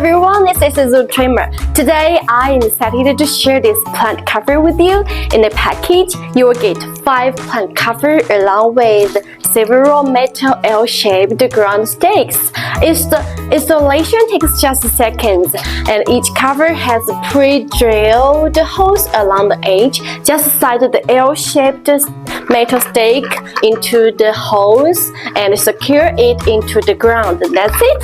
everyone, this is a trimmer. Today I am excited to share this plant cover with you. In the package, you will get 5 plant cover along with several metal L-shaped ground stakes. Installation takes just seconds, and each cover has pre-drilled holes along the edge. Just slide the L-shaped metal stake into the holes and secure it into the ground. That's it.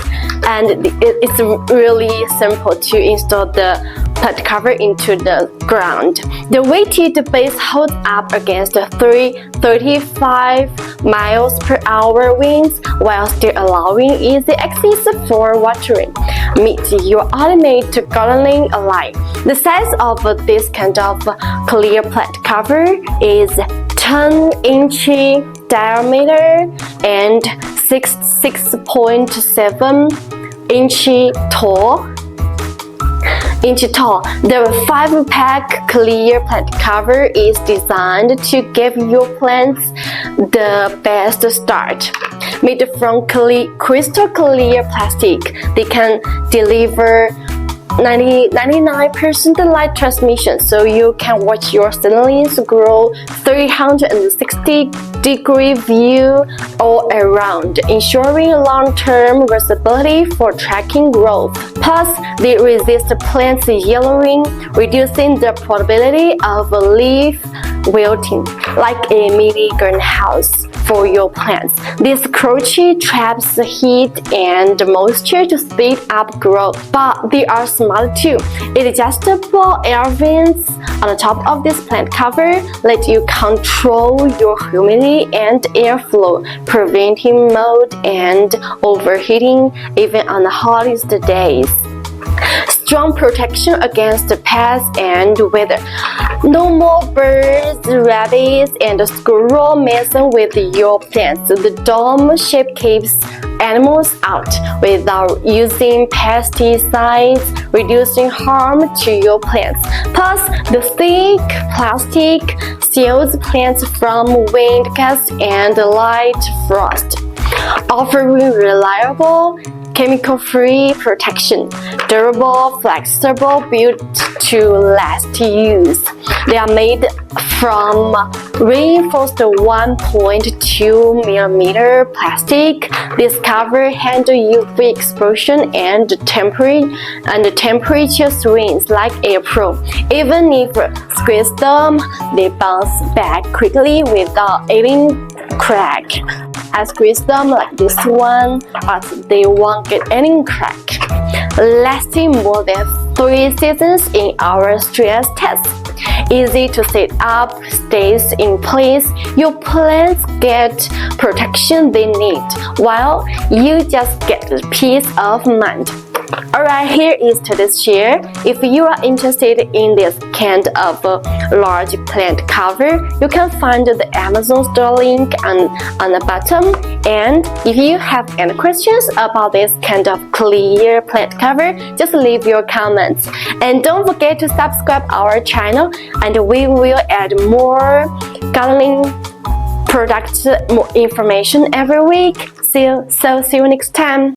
And it's really simple to install the plant cover into the ground. The weighted base holds up against 35 miles per hour winds while still allowing easy access for watering. Meet your ultimate gardening ally. The size of this kind of clear plant cover is 10-inch diameter and 6.7 inch tall. The 5-pack clear plant cover is designed to give your plants the best start. Made from crystal clear plastic, they can deliver 99% light transmission, so you can watch your seedlings grow 360-degree view all around, ensuring long-term versatility for tracking growth. Plus, they resist plants yellowing, reducing the probability of leaf wilting, like a mini greenhouse for your plants. This cloche traps heat and moisture to speed up growth, but they are smart too. Adjustable air vents on the top of this plant cover let you control your humidity and airflow, preventing mold and overheating even on the hottest days. Strong protection against pests and weather. No more birds, rabbits, and squirrels messing with your plants. The dome shape keeps animals out without using pesticides, reducing harm to your plants. Plus, the thick plastic shields plants from wind gusts and light frost, offering reliable, chemical-free protection. Durable, flexible, built to last use. They are made from reinforced 1.2mm plastic. This cover handles UV exposure and temperature swings like air pro. Even if squeeze them, they bounce back quickly without even crack. I squeeze them like this one, but they won't get any crack. Lasting more than 3 seasons in our stress test. Easy to set up, stays in place. Your plants get protection they need, while you just get peace of mind. Alright, here is today's share. If you are interested in this kind of large plant cover, you can find the Amazon store link on the bottom. And if you have any questions about this kind of clear plant cover, just leave your comments. And don't forget to subscribe our channel, and we will add more gardening products, more information every week. See you next time.